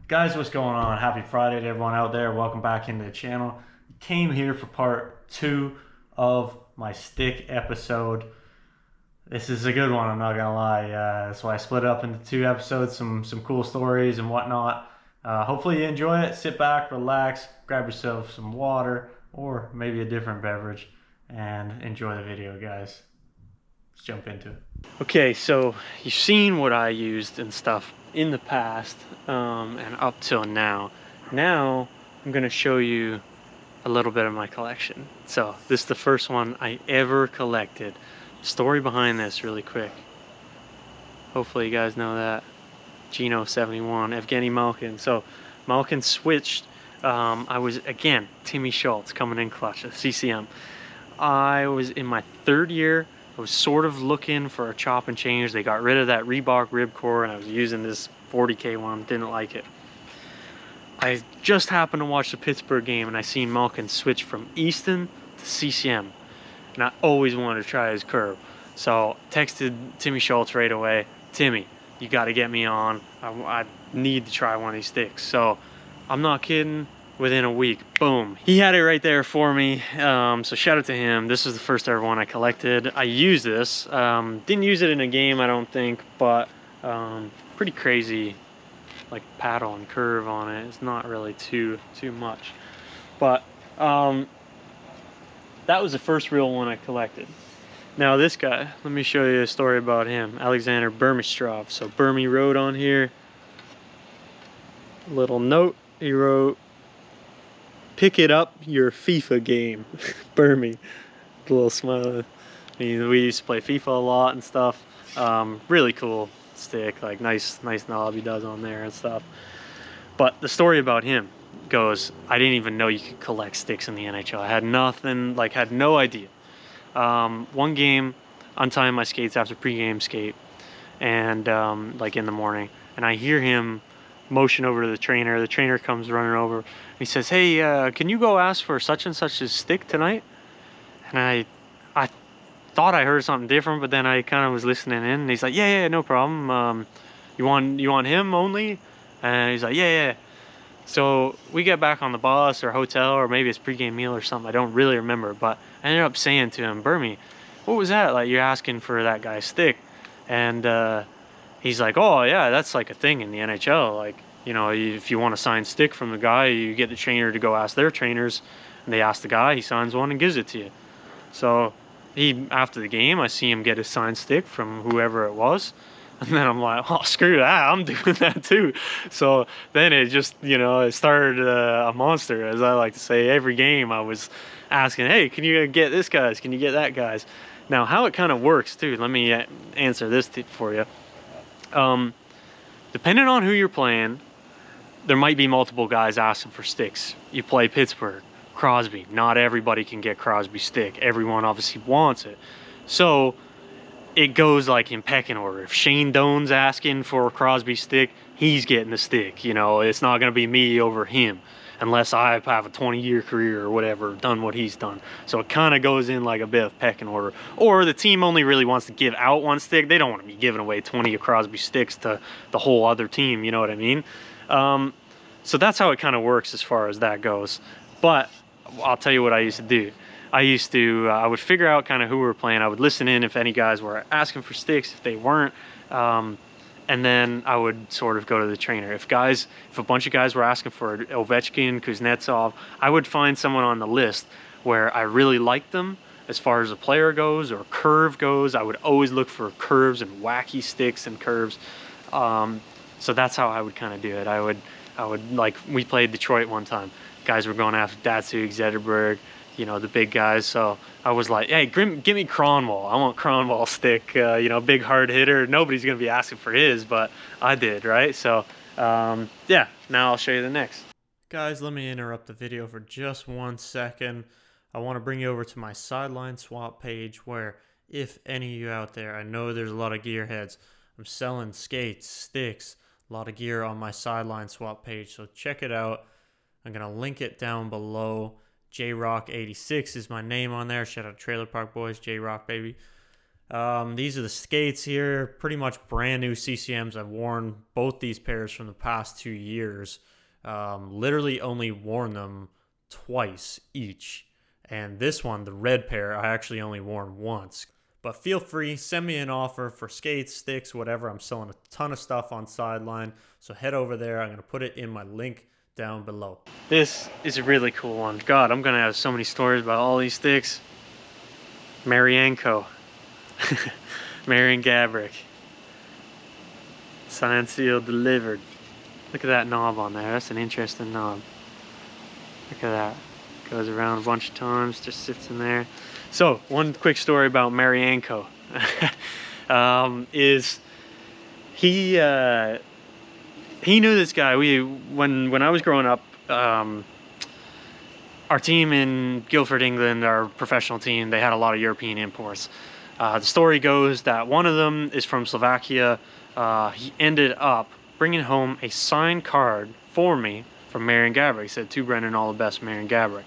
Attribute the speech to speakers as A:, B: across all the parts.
A: Guys, what's going on? Happy Friday to everyone out there. Welcome back into the channel. Came here for part 2 of my stick episode. This is a good one, I'm not gonna lie. That's why I split it up into 2 episodes, some cool stories and whatnot. Hopefully you enjoy it. Sit back, relax, grab yourself some water or maybe a different beverage and enjoy the video, guys. Let's jump into it. Okay, so you've seen what I used and stuff in the past and up till now. Now I'm gonna show you a little bit of my collection. So this is the first one I ever collected. Story behind this really quick. Hopefully you guys know that. Gino 71, Evgeny Malkin. So Malkin switched. I was, again, Timmy Schultz coming in clutch at CCM. I was in my 3rd year. I was sort of looking for a chop and change. They got rid of that Reebok ribcore and I was using this 40K one. Didn't like it. I just happened to watch the Pittsburgh game and I seen Malkin switch from Easton to CCM. And I always wanted to try his curve. So texted Timmy Schultz right away. Timmy, you got to get me on. I need to try one of these sticks. So I'm not kidding. Within a week, boom, he had it right there for me. So shout out to him. This is the first ever one I collected. I used this. Didn't use it in a game, I don't think, but pretty crazy, like paddle and curve on it. It's not really too much, but that was the first real one I collected. Now this guy, let me show you a story about him. Alexander Burmistrov. So Burmy wrote on here, little note he wrote, "Pick it up your FIFA game." Burmy. A little smile. I mean, we used to play FIFA a lot and stuff. Really cool stick, like nice knob he does on there and stuff. But the story about him goes, I didn't even know you could collect sticks in the NHL. I had nothing, like had no idea. One game, untying my skates after pregame skate, and like in the morning, and I hear him motion over to the trainer. The trainer comes running over. He says, "Hey, can you go ask for such and such's stick tonight?" And I thought I heard something different, but then I kind of was listening in, and he's like, "Yeah, no problem. You want him only?" And he's like, "Yeah." So we get back on the bus or hotel, or maybe it's pregame meal or something. I don't really remember, but I ended up saying to him, "Burmy, what was that? Like, you're asking for that guy's stick?" And he's like, "Oh yeah, that's like a thing in the NHL. Like, you know, if you want a signed stick from the guy, you get the trainer to go ask their trainers, and they ask the guy, he signs one and gives it to you." So after the game, I see him get a signed stick from whoever it was, and then I'm like, "Oh, screw that, I'm doing that too." So then it just, you know, it started a monster, as I like to say. Every game I was asking, "Hey, can you get this guy's? Can you get that guy's?" Now, how it kind of works too, let me answer this for you. Depending on who you're playing, there might be multiple guys asking for sticks. You play Pittsburgh, Crosby. Not everybody can get Crosby's stick. Everyone obviously wants it. So it goes like in pecking order. If Shane Doan's asking for Crosby's stick, he's getting the stick. You know, it's not going to be me over him, unless I have a 20-year career or whatever, done what he's done. So it kind of goes in like a bit of pecking order. Or the team only really wants to give out one stick. They don't want to be giving away 20 of Crosby sticks to the whole other team, you know what I mean? So that's how it kind of works as far as that goes. But I'll tell you what I used to do. I would figure out kind of who we were playing. I would listen in if any guys were asking for sticks, if they weren't. And then I would sort of go to the trainer. If a bunch of guys were asking for Ovechkin, Kuznetsov, I would find someone on the list where I really liked them as far as a player goes or curve goes. I would always look for curves and wacky sticks and curves. So that's how I would kind of do it. I would like, we played Detroit one time. Guys were going after Datsyuk, Zetterberg, you know, the big guys. So I was like, "Hey, give me Kronwall. I want Kronwall stick, you know, big hard hitter." Nobody's going to be asking for his, but I did, right? So, yeah, now I'll show you the next. Guys, let me interrupt the video for just 1 second. I want to bring you over to my sideline swap page where, if any of you out there, I know there's a lot of gearheads. I'm selling skates, sticks, a lot of gear on my sideline swap page, so check it out. I'm going to link it down below. JRock86 is my name on there. Shout out Trailer Park Boys, JRock baby. These are the skates here, pretty much brand new CCMs. I've worn both these pairs from the past 2 years. Literally only worn them twice each. And this one, the red pair, I actually only worn once. But feel free, send me an offer for skates, sticks, whatever. I'm selling a ton of stuff on Sideline. So head over there. I'm going to put it in my link down below. This is a really cool one. God, I'm going to have so many stories about all these sticks. Marienko. Marian Gaborik. Signed, sealed, delivered. Look at that knob on there. That's an interesting knob. Look at that. Goes around a bunch of times, just sits in there. So, one quick story about Marienko. Is he knew this guy. When I was growing up, our team in Guildford, England, our professional team, they had a lot of European imports. The story goes that one of them is from Slovakia. He ended up bringing home a signed card for me from Marian Gaborik. He said, "To Brendan, all the best, Marian Gaborik."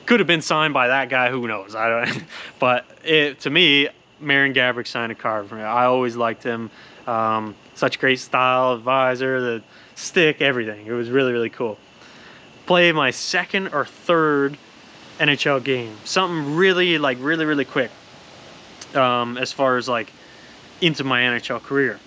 A: Could have been signed by that guy, who knows? I don't. But to me, Marian Gaborik signed a card for me. I always liked him. Such great style, advisor, the stick, everything. It was really, really cool. Played my second or third NHL game. Something really, really quick. As far as like into my NHL career.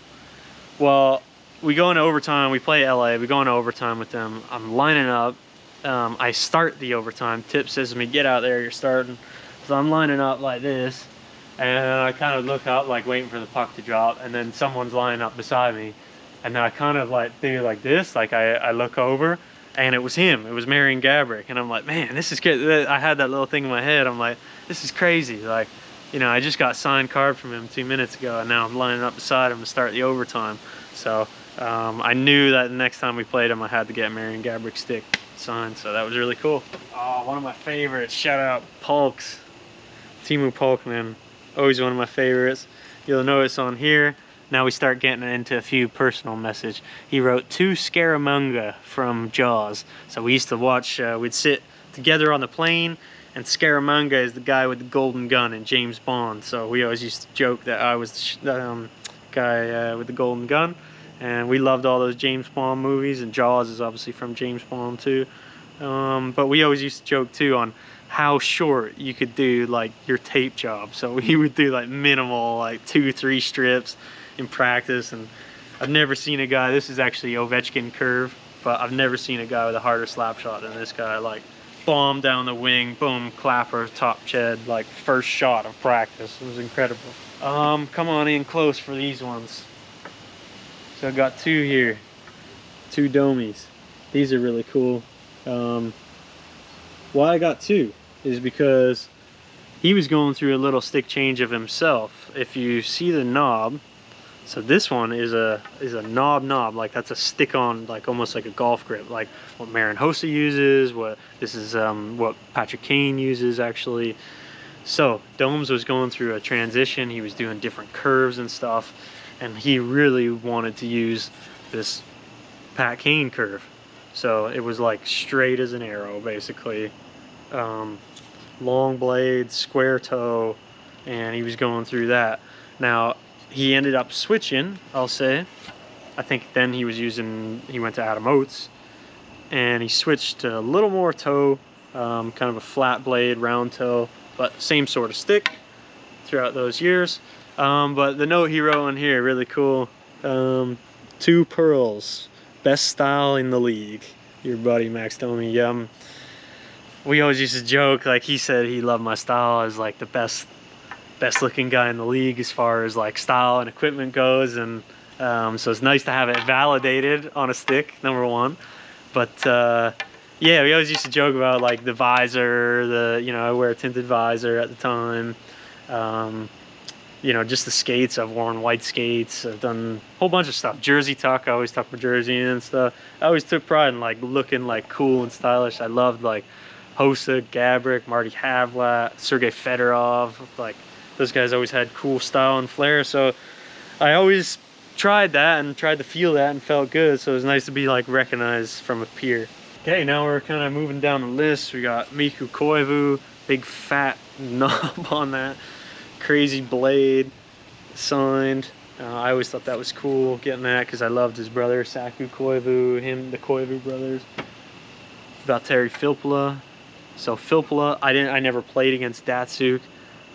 A: Well, we go into overtime. We play LA. We go into overtime with them. I'm lining up. I start the overtime. Tip says to me, "Get out there, you're starting." So I'm lining up like this, and I kind of look up, like waiting for the puck to drop, and then someone's lining up beside me, and then I kind of like do like this, like I look over, and it was him. It was Marian Gaborik, and I'm like, man, this is good. I had that little thing in my head. I'm like, this is crazy. Like, you know, I just got signed card from him 2 minutes ago, and now I'm lining up beside him to start the overtime. So I knew that the next time we played him, I had to get Marian Gaborik stick signed, so that was really cool. Oh, one of my favorites. Shout out Polks. Timu Polk, man. Always one of my favorites. You'll notice on here, now we start getting into a few personal message. He wrote to Scaramanga from Jaws. So we used to watch, we'd sit together on the plane, and Scaramanga is the guy with the golden gun in James Bond. So we always used to joke that I was the guy with the golden gun. And we loved all those James Bond movies, and Jaws is obviously from James Bond too. But we always used to joke too on how short you could do like your tape job. So we would do like minimal, like 2-3 strips in practice. And I've never seen a guy, this is actually Ovechkin curve, but I've never seen a guy with a harder slap shot than this guy. Like bomb down the wing, boom, clapper, top shed, like first shot of practice. It was incredible. Come on in close for these ones. So I got two here, 2 Domis. These are really cool. Why I got 2 is because he was going through a little stick change of himself. If you see the knob, so this one is a knob, like that's a stick on, like almost like a golf grip, like what Marin Hossa uses. What this is, what P.Kane uses actually. So Domes was going through a transition. He was doing different curves and stuff. And he really wanted to use this P.Kane curve. So it was like straight as an arrow, basically. Long blade, square toe, and he was going through that. Now, he ended up switching, I'll say. I think then he went to Adam Oates, and he switched to a little more toe, kind of a flat blade, round toe, but same sort of stick throughout those years. But the note he wrote on here, really cool. 2 pearls, best style in the league. Your buddy Max Domi. We always used to joke, like he said he loved my style as like the best looking guy in the league as far as like style and equipment goes. And so it's nice to have it validated on a stick, number one. But yeah, we always used to joke about like the visor, I wear a tinted visor at the time. You know, just the skates. I've worn white skates. I've done a whole bunch of stuff. Jersey tuck. I always tuck my jersey in and stuff. I always took pride in like looking like cool and stylish. I loved like Hossa, Gaborik, Marty Havlat, Sergei Fedorov. Like those guys always had cool style and flair. So I always tried that and tried to feel that and felt good. So it was nice to be like recognized from a peer. Okay, now we're kind of moving down the list. We got Miku Koivu, big fat knob on that. Crazy blade. signed. I always thought that was cool, getting that, because I loved his brother, Saku Koivu, the Koivu brothers. Valtteri Filppula. So Filppula, I never played against Datsyuk,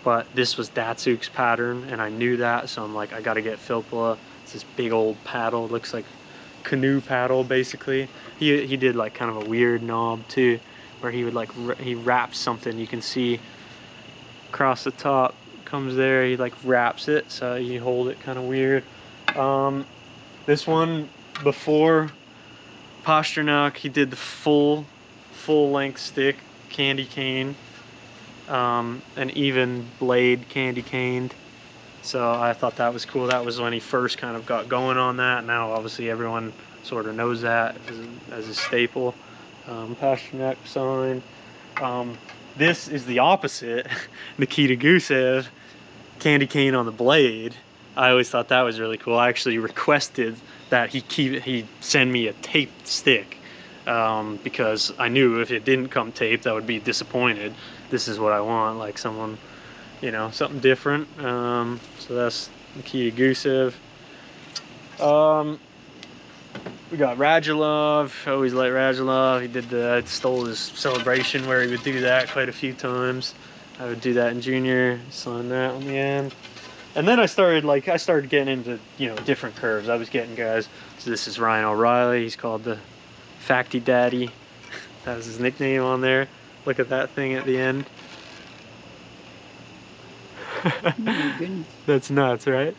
A: but this was Datsyuk's pattern, and I knew that, so I'm like, I gotta get Filppula. It's this big old paddle, looks like canoe paddle, basically. He did like kind of a weird knob too, where he would like, he wraps something, you can see across the top, comes there, he like wraps it, so you hold it kind of weird. This one, before Pastrnak, he did the full length stick, candy cane, and even blade candy caned. So I thought that was cool. That was when he first kind of got going on that. Now obviously everyone sort of knows that as a staple. Pastrnak signed. This is the opposite. Nikita Gusev, candy cane on the blade. I always thought that was really cool. I actually requested that he send me a taped stick, because I knew if it didn't come taped, I would be disappointed. This is what I want, like someone, you know, something different. So that's Nikita Gusev. We got Radulov. I always liked Radulov. He did stole his celebration where he would do that quite a few times. I would do that in junior, sign that on the end. And then I started getting into, you know, different curves. I was getting guys. So this is Ryan O'Reilly. He's called the Facty Daddy. That was his nickname on there. Look at that thing at the end. Oh my goodness. That's nuts, right?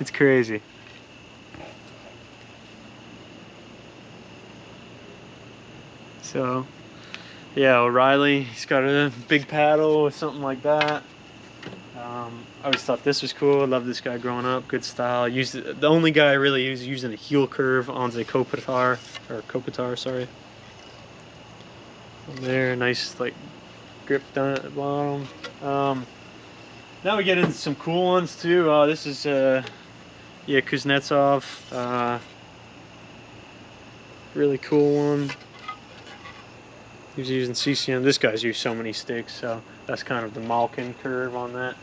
A: It's crazy. So, yeah, O'Reilly, he's got a big paddle or something like that. I always thought this was cool. I loved this guy growing up. Good style. The only guy I really was using a heel curve on the Kopitar, sorry. On there, nice like grip down at the bottom. Now we get into some cool ones too. This is yeah, Kuznetsov. Really cool one. He was using CCM. This guy's used so many sticks, so that's kind of the Malkin curve on that.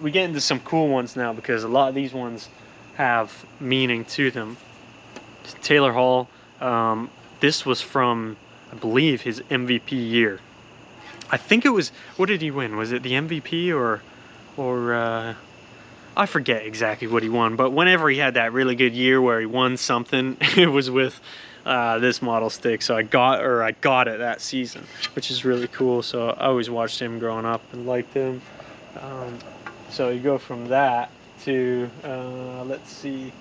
A: We get into some cool ones now because a lot of these ones have meaning to them. Taylor Hall. This was from, I believe, his MVP year. I think it was, what did he win? Was it the MVP or I forget exactly what he won, but whenever he had that really good year where he won something, it was with this model stick. So I got it that season, which is really cool. So I always watched him growing up and liked him. So you go from that to, let's see,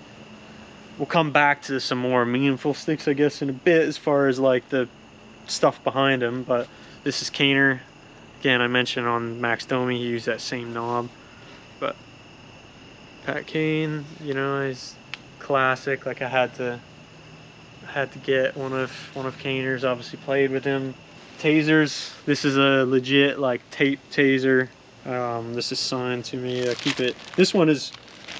A: we'll come back to some more meaningful sticks, I guess, in a bit as far as like the stuff behind him. But this is Kaner. Again, I mentioned on Max Domi, he used that same knob. But P.Kane, you know, is classic. Like I had to get one of Kaner's. Obviously played with him. Tasers. This is a legit like tape taser. This is signed to me. I keep it. This one is,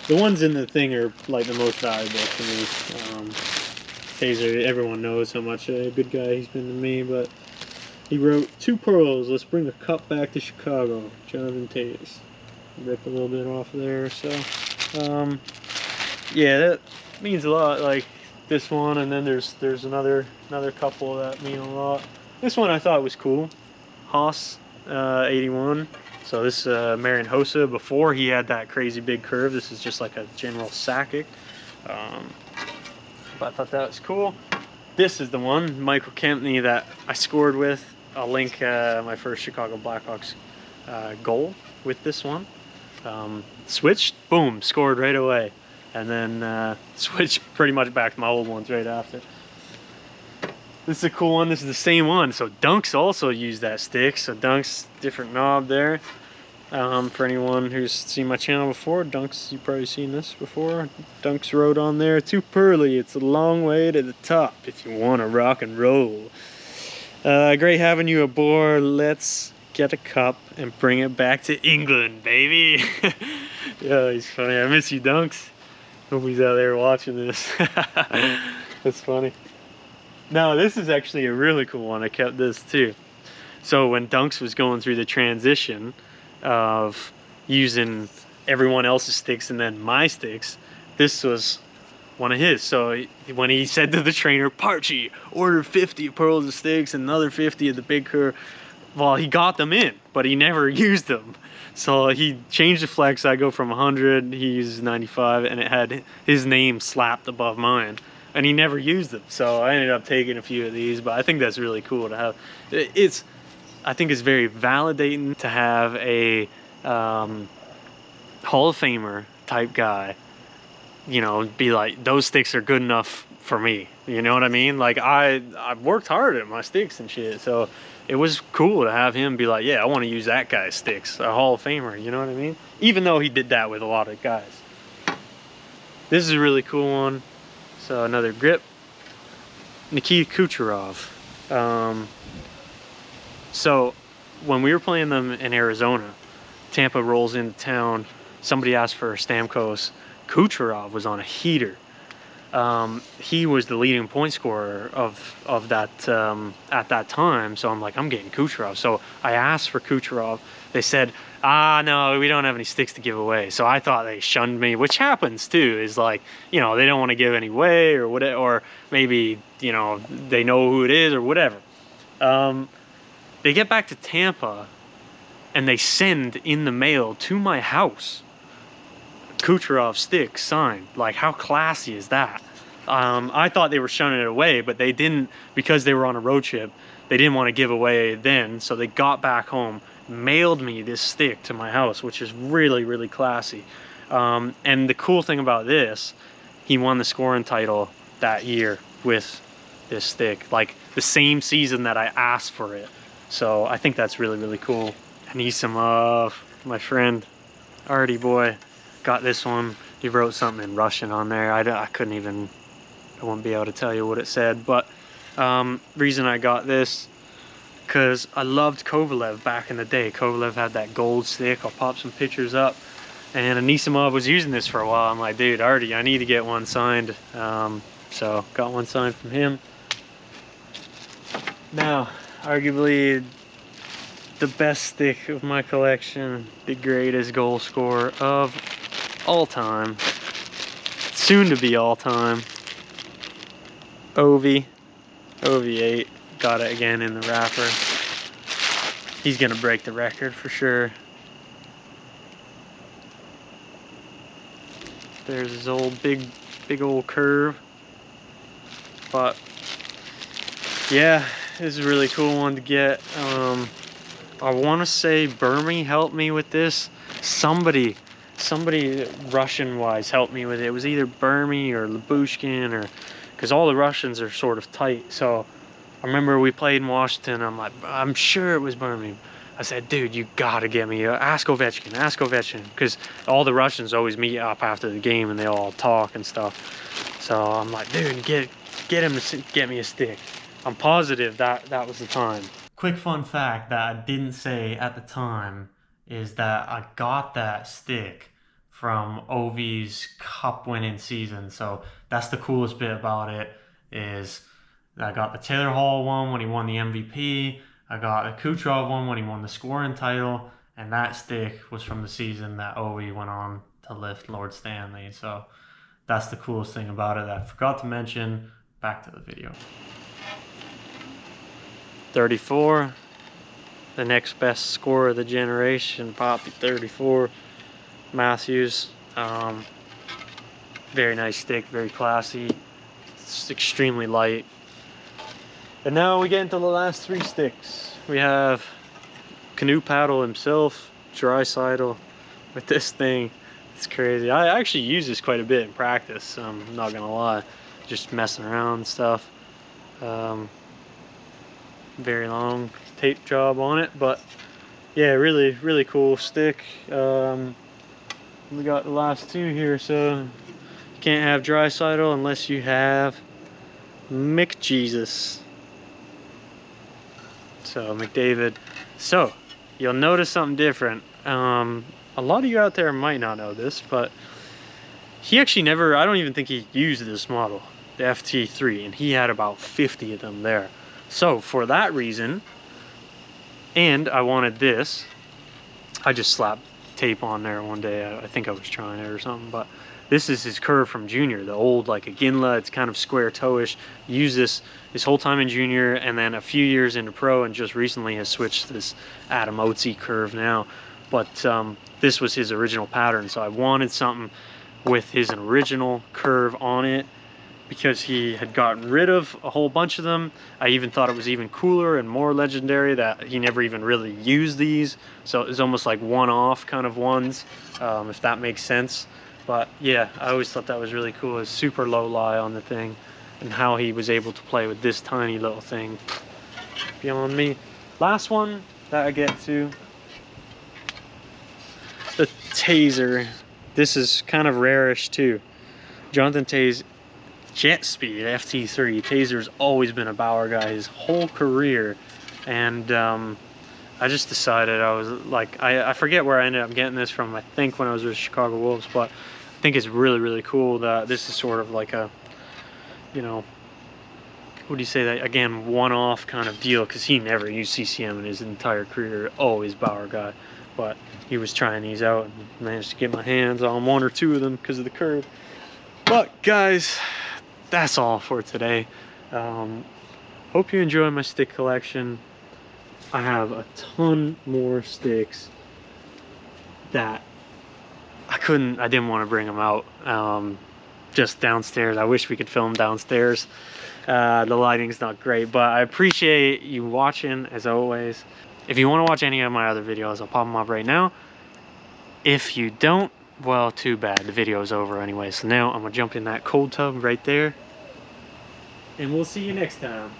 A: the ones in the thing are like the most valuable to me. Taser, everyone knows how much a good guy he's been to me, but he wrote 2 pearls. Let's bring the cup back to Chicago. Jonathan Toews. Ripped a little bit off there. So, yeah, that means a lot. Like this one, and then there's another couple that mean a lot. This one I thought was cool. Haas 81. So this Marian Hossa, before he had that crazy big curve. This is just like a general Sakic. But I thought that was cool. This is the one, Michael Kempney, that I scored with. I'll link my first Chicago Blackhawks goal with this one. Switched, boom, scored right away. And then switched pretty much back to my old ones right after. This is a cool one. This is the same one. So Dunk's also used that stick. So Dunk's different knob there. For anyone who's seen my channel before, Dunk's, you've probably seen this before. Dunk's wrote on there, "Too pearly, it's a long way to the top if you want to rock and roll. Great having you aboard. Let's get a cup and bring it back to England, baby." Yeah, he's funny. I miss you, Dunks. Hope he's out there watching this. That's funny. Now, this is actually a really cool one. I kept this too. So when Dunks was going through the transition of using everyone else's sticks and then my sticks, this was one of his. So when he said to the trainer, Parchi, order 50 pearls of sticks and another 50 of the big cur, well, he got them in, but he never used them. So he changed the flex. I go from 100, he uses 95, and it had his name slapped above mine. And he never used them. So I ended up taking a few of these, but I think that's really cool to have. I think it's very validating to have a Hall of Famer type guy, you know, be like, those sticks are good enough for me. You know what I mean? Like, I've worked hard at my sticks and shit. So it was cool to have him be like, yeah, I want to use that guy's sticks, a Hall of Famer. You know what I mean? Even though he did that with a lot of guys. This is a really cool one. So another grip. Nikita Kucherov. So when we were playing them in Arizona, Tampa rolls into town. Somebody asked for Stamkos. Kucherov was on a heater. He was the leading point scorer of that at that time. So I'm like, I'm getting Kucherov. So I asked for Kucherov. They said, no, we don't have any sticks to give away. So I thought they shunned me, which happens too, is like, you know, they don't want to give any away or whatever, or maybe, you know, they know who it is or whatever. They get back to Tampa and they send in the mail to my house Kucherov stick signed. Like, how classy is that? I thought they were shunning it away, but they didn't, because they were on a road trip. They didn't want to give away then, so they got back home, mailed me this stick to my house, which is really, really classy. And the cool thing about this, he won the scoring title that year with this stick, like the same season that I asked for it. So I think that's really, really cool. Anisimov, my friend, Artie boy, got this one. He wrote something in Russian on there. I couldn't even, I won't be able to tell you what it said, but reason I got this, because I loved Kovalev back in the day. Kovalev had that gold stick. I'll pop some pictures up. And Anisimov was using this for a while. I'm like, dude, Artie, I need to get one signed. So got one signed from him. Now, arguably the best stick of my collection, the greatest goal scorer of all time, soon to be all time, Ovie 8. Got it again in the wrapper. He's gonna break the record for sure. There's his old big old curve. But yeah, this is a really cool one to get. I want to say Burmy helped me with this. Somebody Russian wise helped me with it. It was either Burmy or Labushkin, or because all the Russians are sort of tight. So I remember we played in Washington. I'm like, I'm sure it was Burmy. I said, dude, you gotta get me. Ask Ovechkin, because all the Russians always meet up after the game and they all talk and stuff. So I'm like, dude, get him to get me a stick. I'm positive that was the time. Quick fun fact that I didn't say at the time is that I got that stick from Ovie's cup winning season. So that's the coolest bit about it, is I got the Taylor Hall one when he won the MVP. I got a Kucherov one when he won the scoring title. And that stick was from the season that Ovie went on to lift Lord Stanley. So that's the coolest thing about it that I forgot to mention. Back to the video. 34, the next best scorer of the generation, Papi 34, Matthews. Very nice stick, very classy. It's extremely light. And now we get into the last three sticks. We have Canoe Paddle himself, Draisaitl, with this thing. It's crazy. I actually use this quite a bit in practice, I'm not gonna lie. Just messing around and stuff. Very long tape job on it, but yeah, really, really cool stick. We got the last two here, so you can't have Draisaitl unless you have Mcjesus. So McDavid. So you'll notice something different. A lot of you out there might not know this, but he actually never, I don't even think he used this model, the FT3, and he had about 50 of them there. So for that reason, And I wanted this. I just slapped tape on there one day. I think I was trying it or something, but this is his curve from junior, the old like a Ginla. It's kind of square toe-ish. Used this his whole time in junior, and then a few years into pro, and just recently has switched to this Adam Oatsy curve now. But this was his original pattern, so I wanted something with his original curve on it, because he had gotten rid of a whole bunch of them. I even thought it was even cooler and more legendary that he never even really used these. So it was almost like one-off kind of ones, if that makes sense. But yeah, I always thought that was really cool. It's super low lie on the thing, and how he was able to play with this tiny little thing. Beyond me. Last one that I get to, the Taser. This is kind of rarish too. Jonathan Toews Jet Speed FT3. Taser's always been a Bauer guy his whole career, and I just decided, I was like, I forget where I ended up getting this from. I think when I was with Chicago Wolves, but I think it's really cool that this is sort of like a, you know, what do you say, that again, one-off kind of deal, because he never used CCM in his entire career, always Bauer guy, but he was trying these out and managed to get my hands on one or two of them because of the curve. But guys, that's all for today. Hope you enjoy my stick collection. I have a ton more sticks that I didn't want to bring them out just downstairs. I wish we could film downstairs. The lighting's not great, but I appreciate you watching as always. If you want to watch any of my other videos, I'll pop them up right now. If you don't, well, too bad. The video is over anyway. So now I'm gonna jump in that cold tub right there, and we'll see you next time.